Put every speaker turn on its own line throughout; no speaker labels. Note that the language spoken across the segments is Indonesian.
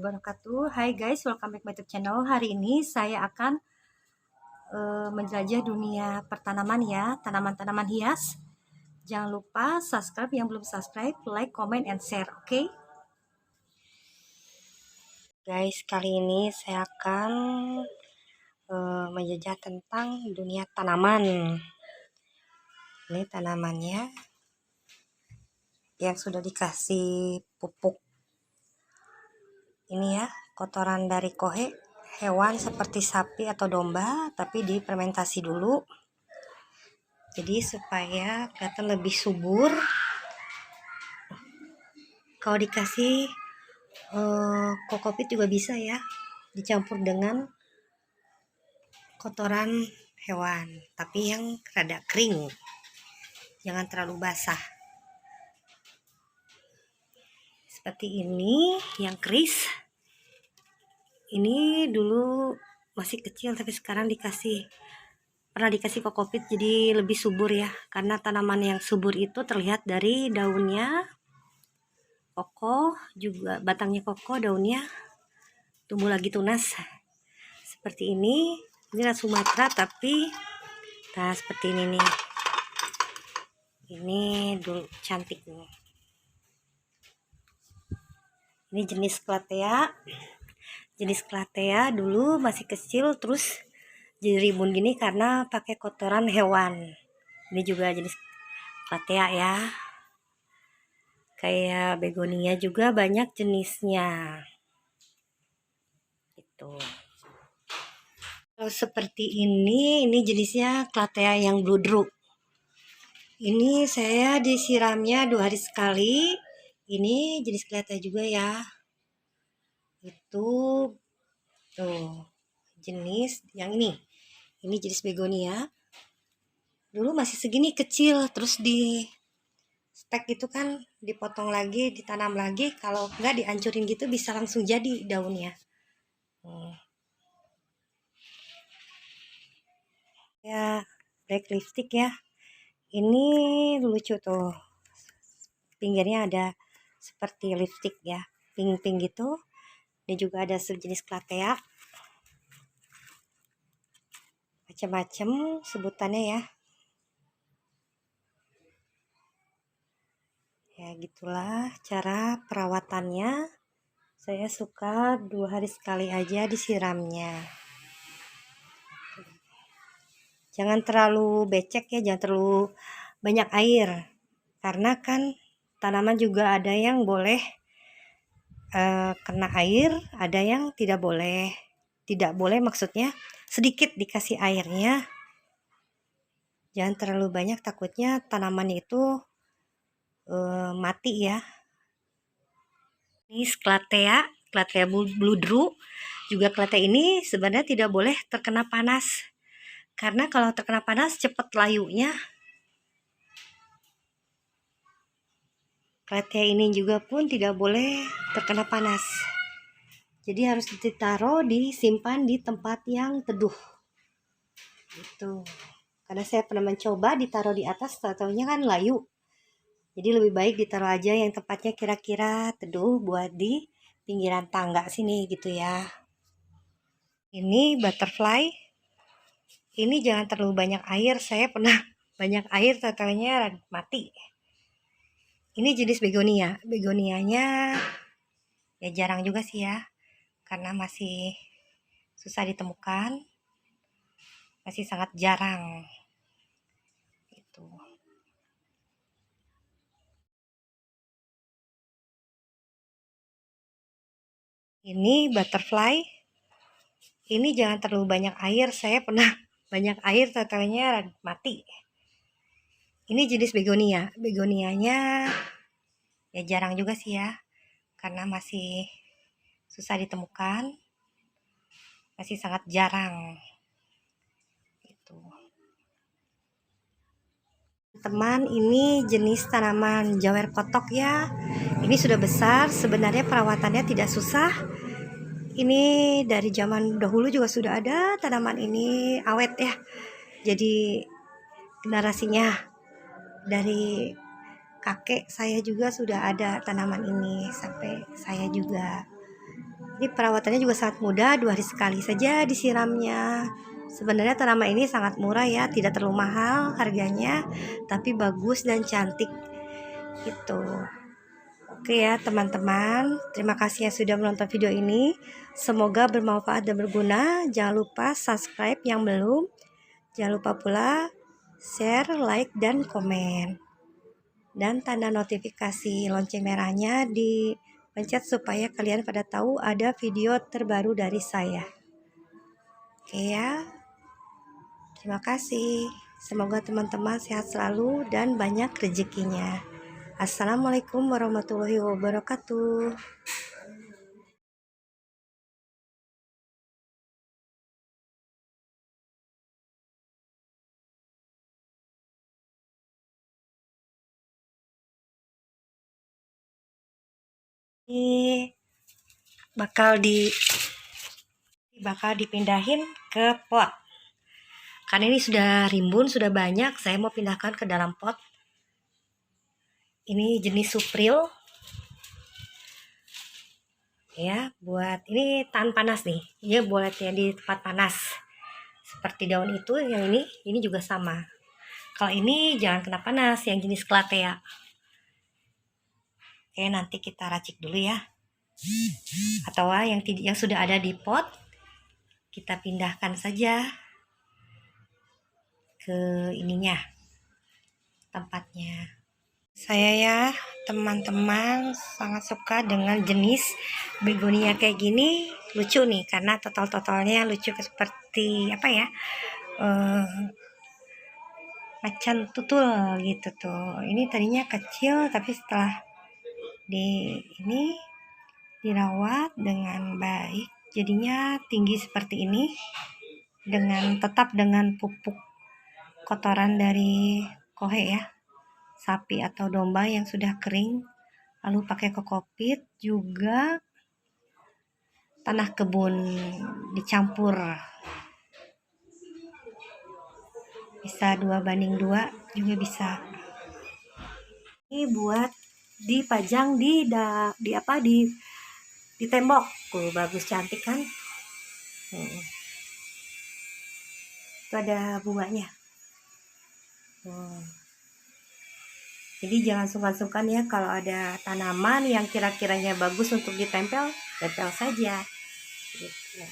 wabarakatuh. Hai guys, welcome back my YouTube channel. Hari ini saya akan menjelajah dunia pertanaman ya, tanaman-tanaman hias. Jangan lupa subscribe yang belum subscribe, like, comment, and share, oke? Guys, kali ini saya akan menjelajah tentang dunia tanaman. Ini tanamannya yang sudah dikasih pupuk. Ini ya, kotoran dari kohe, hewan seperti sapi atau domba, tapi difermentasi dulu. Jadi supaya kelihatan lebih subur. Kalau dikasih kokopit juga bisa ya, dicampur dengan kotoran hewan, tapi yang rada kering, jangan terlalu basah. Seperti ini yang keris. Ini dulu masih kecil tapi sekarang pernah dikasih kokopit, jadi lebih subur ya, karena tanaman yang subur itu terlihat dari daunnya kokoh, juga batangnya kokoh, daunnya tumbuh lagi tunas seperti ini. Ini Sumatera tapi nah seperti ini nih, ini dulu cantik nih. Ini jenis Clattea dulu masih kecil, terus jadi rimbun gini karena pakai kotoran hewan. Ini juga jenis Clattea ya, kayak begonia juga banyak jenisnya itu. Kalau seperti ini jenisnya Clattea yang bludru. Ini saya disiramnya 2 hari sekali. Ini jenis Clattea juga ya. Itu tuh jenis yang ini jenis begonia. Dulu masih segini kecil, terus di stek gitu kan, dipotong lagi, ditanam lagi. Kalau enggak dihancurin gitu bisa langsung jadi daunnya. Ya, black lipstick ya. Ini lucu tuh, pinggirnya ada seperti lipstick ya, pink-pink gitu. Ini juga ada sejenis Clattea, macam-macam sebutannya ya. Ya gitulah cara perawatannya. Saya suka 2 hari sekali aja disiramnya. Jangan terlalu becek ya, jangan terlalu banyak air, karena kan tanaman juga ada yang boleh kena air, ada yang tidak boleh. Tidak boleh maksudnya sedikit dikasih airnya, jangan terlalu banyak, takutnya tanaman itu mati ya. Ini Clattea bludru. Juga Clattea ini sebenarnya tidak boleh terkena panas, karena kalau terkena panas cepat layunya. Clattea ini juga pun tidak boleh terkena panas, jadi harus disimpan di tempat yang teduh gitu. Karena saya pernah mencoba ditaruh di atas, tahu-taunya kan layu. Jadi lebih baik ditaruh aja yang tempatnya kira-kira teduh, buat di pinggiran tangga sini gitu ya. Ini butterfly. Ini jangan terlalu banyak air, saya pernah banyak air, tahu-taunya mati. Ini jenis begonia. Begonianya ya jarang juga sih ya, karena masih susah ditemukan, masih sangat jarang itu. Ini butterfly. Ini jangan terlalu banyak air, saya pernah banyak air, tahu-taunya mati. Ini jenis begonia. Begonianya ya jarang juga sih ya, karena masih susah ditemukan, masih sangat jarang itu. Teman, ini jenis tanaman jawer kotok ya. Ini sudah besar, sebenarnya perawatannya tidak susah. Ini dari zaman dahulu juga sudah ada tanaman ini, awet ya. Jadi generasinya dari kakek saya juga sudah ada tanaman ini sampai saya juga. Ini perawatannya juga sangat mudah, 2 hari sekali saja disiramnya. Sebenarnya tanaman ini sangat murah ya, tidak terlalu mahal harganya, tapi bagus dan cantik gitu. Oke ya teman-teman, terima kasih yang sudah menonton video ini. Semoga bermanfaat dan berguna. Jangan lupa subscribe yang belum. Jangan lupa pula share, like, dan komen. Dan tanda notifikasi lonceng merahnya dipencet supaya kalian pada tahu ada video terbaru dari saya. Oke ya. Terima kasih. Semoga teman-teman sehat selalu dan banyak rezekinya. Assalamualaikum warahmatullahi wabarakatuh. Ini bakal dipindahin ke pot. Karena ini sudah rimbun, sudah banyak, saya mau pindahkan ke dalam pot. Ini jenis supril. Ya, buat ini tahan panas nih. Ya, buatnya di tempat panas. Seperti daun itu, yang ini juga sama. Kalau ini jangan kena panas, yang jenis calathea. Oke, nanti kita racik dulu ya. Atau yang sudah ada di pot, kita pindahkan saja ke ininya, tempatnya. Saya ya teman-teman sangat suka dengan jenis begonia kayak gini, lucu nih karena total-totalnya lucu seperti apa ya, macan tutul gitu tuh. Ini tadinya kecil tapi setelah ini dirawat dengan baik jadinya tinggi seperti ini, dengan tetap dengan pupuk kotoran dari kohe ya, sapi atau domba yang sudah kering, lalu pakai kokopit, juga tanah kebun dicampur, bisa 2:2 juga bisa. Ini buat dipajang di tembok tuh, bagus cantik kan. Itu ada bunganya. Jadi jangan sungkan-sungkan ya kalau ada tanaman yang kira-kiranya bagus untuk ditempel, tempel saja gitu.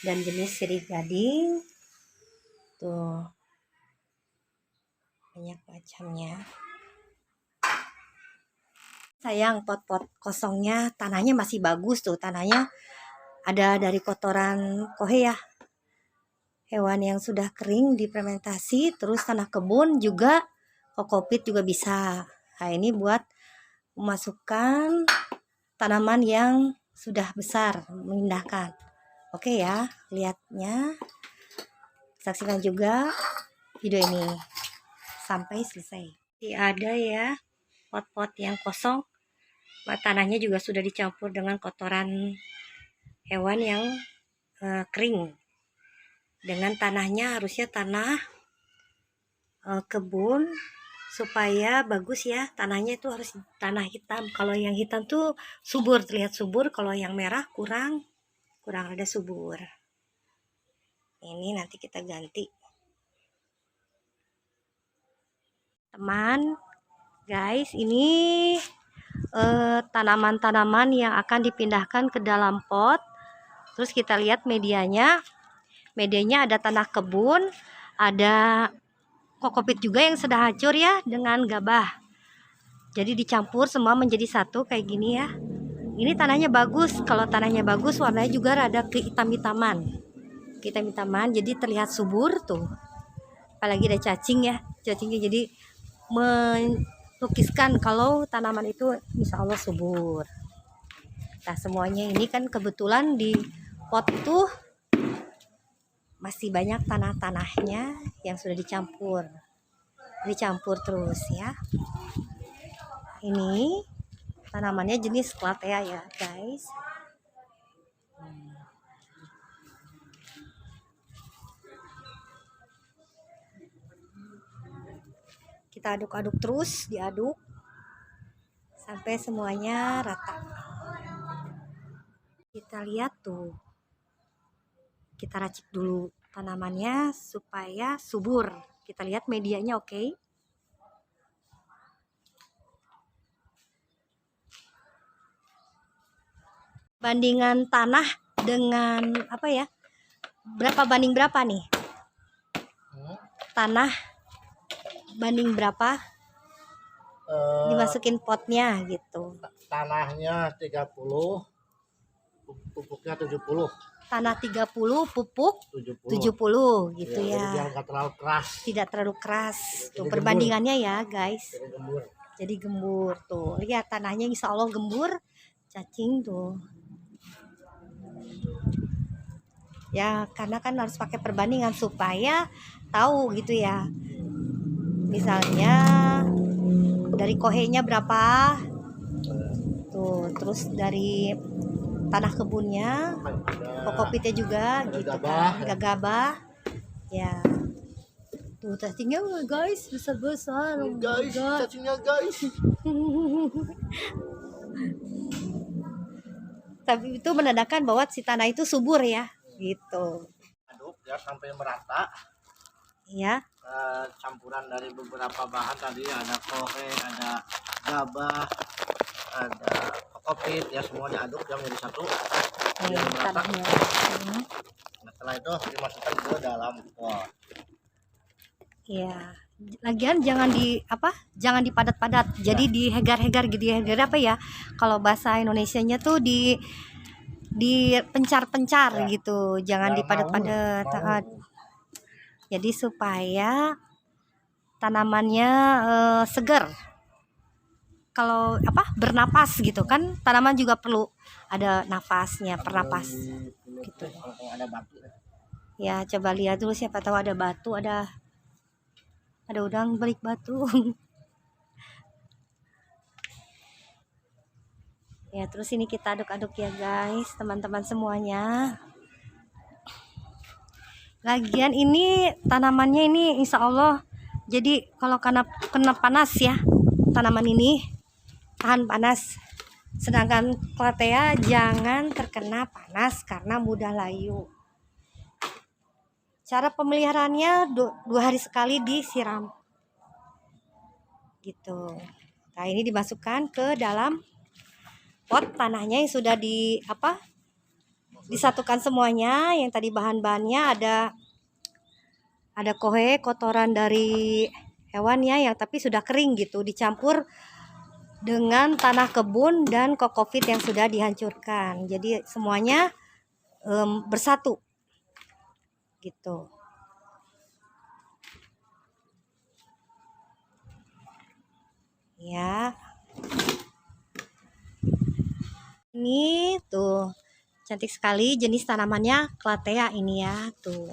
Dan jenis sirih gading tuh banyak macamnya. Sayang pot-pot kosongnya tanahnya masih bagus tuh, tanahnya ada dari kotoran kohe ya, hewan yang sudah kering difermentasi, terus tanah kebun juga, kokopit juga bisa. Nah ini buat memasukkan tanaman yang sudah besar, memindahkan. Oke ya, lihatnya, saksikan juga video ini sampai selesai. Ada ya pot-pot yang kosong, tanahnya juga sudah dicampur dengan kotoran hewan yang kering. Dengan tanahnya harusnya tanah kebun supaya bagus ya. Tanahnya itu harus tanah hitam. Kalau yang hitam tuh subur, terlihat subur. Kalau yang merah kurang ada subur. Ini nanti kita ganti. Teman, guys, ini tanaman-tanaman yang akan dipindahkan ke dalam pot. Terus kita lihat medianya ada tanah kebun, ada kokopit juga yang sudah hancur ya, dengan gabah. Jadi dicampur semua menjadi satu kayak gini ya. Ini tanahnya bagus. Kalau tanahnya bagus, warnanya juga rada kehitam-hitaman, jadi terlihat subur tuh. Apalagi ada cacing ya, cacingnya jadi melukiskan kalau tanaman itu insya Allah subur. Nah semuanya ini kan kebetulan di pot tuh masih banyak tanah-tanahnya yang sudah dicampur terus ya. Ini tanamannya jenis calathea ya guys. Kita aduk-aduk terus, diaduk sampai semuanya rata. kita lihat tuh. Kita racik dulu tanamannya supaya subur. Kita lihat medianya oke. Bandingan tanah dengan apa ya? Berapa banding berapa nih? Tanah banding berapa? Dimasukin potnya gitu.
Tanahnya 30, pupuknya 70.
Tanah 30, pupuk 70 gitu
Ya,
ya.
jadi dia nggak terlalu keras.
Tidak terlalu keras. Tuh
Jadi
perbandingannya ya, guys.
Jadi gembur.
Jadi gembur tuh. Lihat tanahnya insya Allah gembur. Cacing tuh. Ya, karena kan harus pakai perbandingan supaya tahu gitu ya. Misalnya dari kohenya berapa? Tuh, terus dari tanah kebunnya, kokopitnya juga gitu kan, gagabah. Ya. Tuh cacingnya guys, besar-besar.
Guys, cacingnya guys.
Tapi itu menandakan bahwa si tanah itu subur ya, gitu.
Aduk ya sampai merata.
Ya.
Campuran dari beberapa bahan tadi, ada kohe, ada gabah, ada kokopit, ya semua diaduk ya menjadi satu.
Tanahnya.
Nah, setelah itu dimasukkan ke dalam pot.
Ya. Lagian jangan jangan dipadat-padat. Jadi dihegar-hegar gitu ya. Hegar apa ya? Kalau bahasa Indonesianya tuh di pencar-pencar gitu. Jangan dipadat-padat. Jadi supaya tanamannya segar. Kalau bernapas gitu kan, tanaman juga perlu ada nafasnya, pernapas gitu.
Ada batu.
Ya, coba lihat dulu, siapa tahu ada batu, ada udang balik batu. Ya, terus ini kita aduk-aduk ya guys, teman-teman semuanya. Lagian ini tanamannya ini insya Allah, jadi kalau kena panas ya, tanaman ini tahan panas. Sedangkan Clattea jangan terkena panas karena mudah layu. Cara pemeliharaannya 2 hari sekali disiram. Gitu. Nah, ini dimasukkan ke dalam pot tanahnya yang sudah disatukan semuanya. Yang tadi bahan-bahannya ada kohe, kotoran dari hewan ya, yang tapi sudah kering gitu, dicampur dengan tanah kebun dan kokopit yang sudah dihancurkan. Jadi semuanya bersatu gitu. Ya. Ini tuh cantik sekali, jenis tanamannya Clattea ini ya, tuh.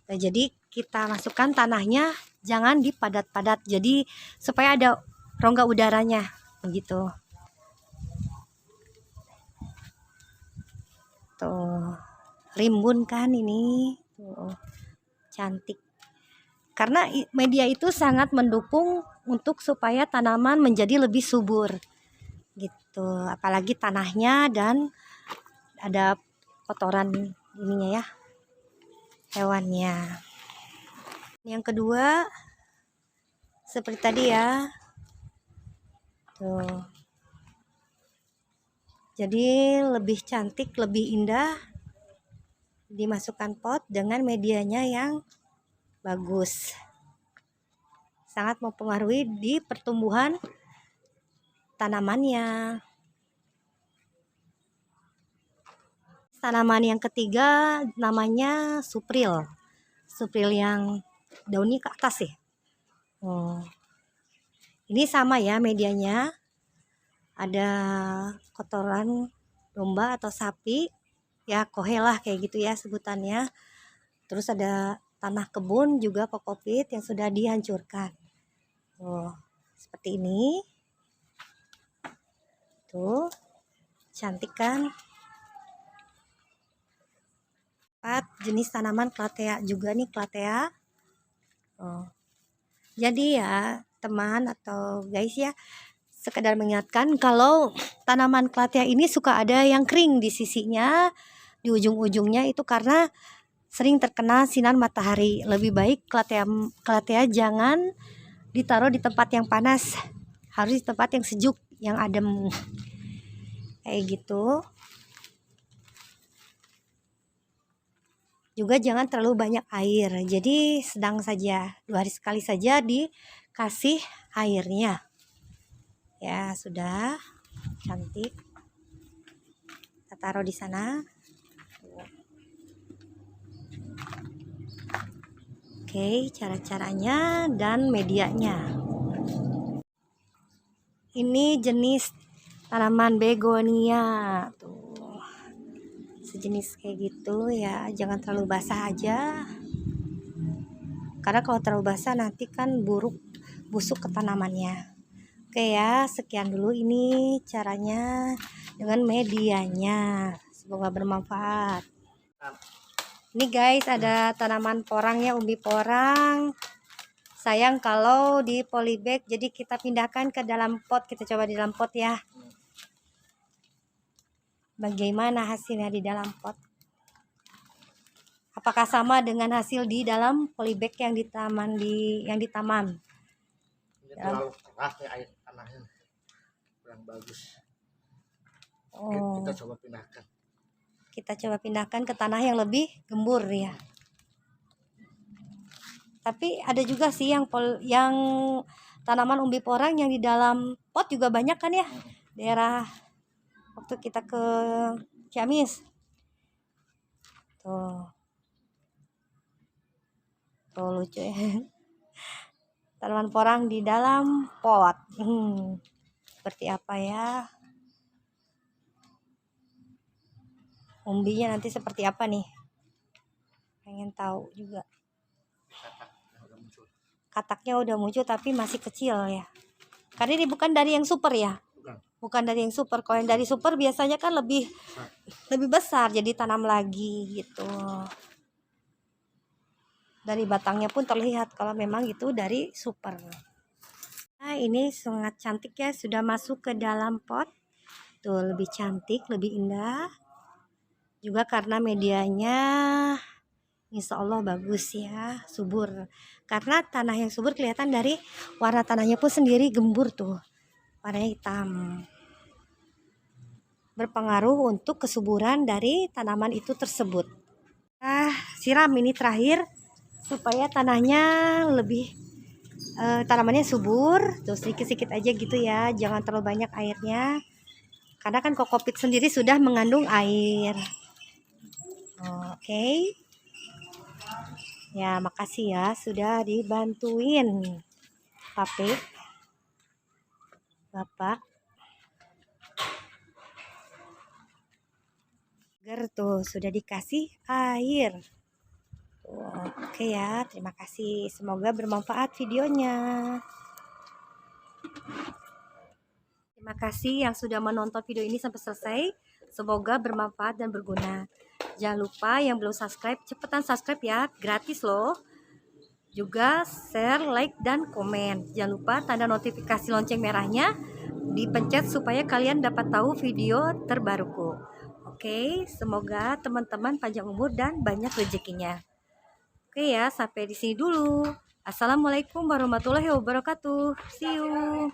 Nah, jadi kita masukkan tanahnya jangan dipadat-padat, jadi supaya ada rongga udaranya begitu. Tuh, rimbun kan ini, tuh cantik. Karena media itu sangat mendukung untuk supaya tanaman menjadi lebih subur gitu, apalagi tanahnya dan ada kotoran ininya ya, hewannya. Yang kedua seperti tadi ya, tuh. Jadi lebih cantik, lebih indah dimasukkan pot dengan medianya yang bagus. Sangat mempengaruhi di pertumbuhan tanamannya. Tanaman yang ketiga namanya supril. Supril yang daunnya ke atas ya. Ini sama ya medianya. Ada kotoran domba atau sapi. Ya kohe lah kayak gitu ya sebutannya. Terus ada tanah kebun juga kokopit yang sudah dihancurkan. Seperti ini. Tuh. Cantik kan? Jenis tanaman Clattea juga nih, Clattea. Jadi ya teman atau guys ya, sekedar mengingatkan kalau tanaman calathea ini suka ada yang kering di sisinya, di ujung-ujungnya, itu karena sering terkena sinar matahari. Lebih baik calathea jangan ditaruh di tempat yang panas, harus di tempat yang sejuk, yang adem, kayak gitu. Juga jangan terlalu banyak air, jadi sedang saja, 2 hari sekali saja dikasih airnya. Ya sudah, cantik. Kita taruh di sana. Oke, cara-caranya dan medianya. Ini jenis tanaman begonia tuh. Sejenis kayak gitu ya, jangan terlalu basah aja. Karena kalau terlalu basah nanti kan busuk ke tanamannya. Oke ya, sekian dulu ini caranya dengan medianya. Semoga bermanfaat. Ini guys, ada tanaman porangnya, umbi porang. Sayang kalau di polybag, jadi kita pindahkan ke dalam pot. Kita coba di dalam pot ya. Bagaimana hasilnya di dalam pot? Apakah sama dengan hasil di dalam polybag yang di taman yang di taman?
Ini terlalu keras nih air tanahnya, kurang bagus.
Oh,
Kita coba pindahkan.
kita coba pindahkan ke tanah yang lebih gembur ya. Tapi ada juga sih yang tanaman umbi porang yang di dalam pot juga banyak kan ya, daerah waktu kita ke Ciamis. Tuh lucu ya. Tanaman porang di dalam pot. Seperti apa ya? Umbinya nanti seperti apa nih? Pengen tahu juga. Kataknya udah muncul tapi masih kecil ya. Karena ini bukan dari yang super ya. Bukan dari yang super. Kalau yang dari super biasanya kan lebih besar, jadi tanam lagi gitu. Dari batangnya pun terlihat kalau memang itu dari super. Nah, ini sangat cantik ya, sudah masuk ke dalam pot. Tuh, lebih cantik, lebih indah. Juga karena medianya insya Allah bagus ya, subur. Karena tanah yang subur kelihatan dari warna tanahnya pun sendiri gembur tuh. Warnanya hitam. Berpengaruh untuk kesuburan dari tanaman itu tersebut. Siram ini terakhir supaya tanahnya lebih tanamannya subur. Tuh sedikit-sedikit aja gitu ya, jangan terlalu banyak airnya. Karena kan kokopit sendiri sudah mengandung air. Oke. Ya, makasih ya sudah dibantuin Bapak. Tuh sudah dikasih air. Oke ya, terima kasih. Semoga bermanfaat videonya. Terima kasih yang sudah menonton video ini sampai selesai. Semoga bermanfaat dan berguna. Jangan lupa yang belum subscribe, cepetan subscribe ya, gratis loh. Juga share, like, dan komen. Jangan lupa tanda notifikasi lonceng merahnya dipencet supaya kalian dapat tahu video terbaruku. Oke, semoga teman-teman panjang umur dan banyak rezekinya. Oke ya, sampai di sini dulu. Assalamualaikum warahmatullahi wabarakatuh. See you.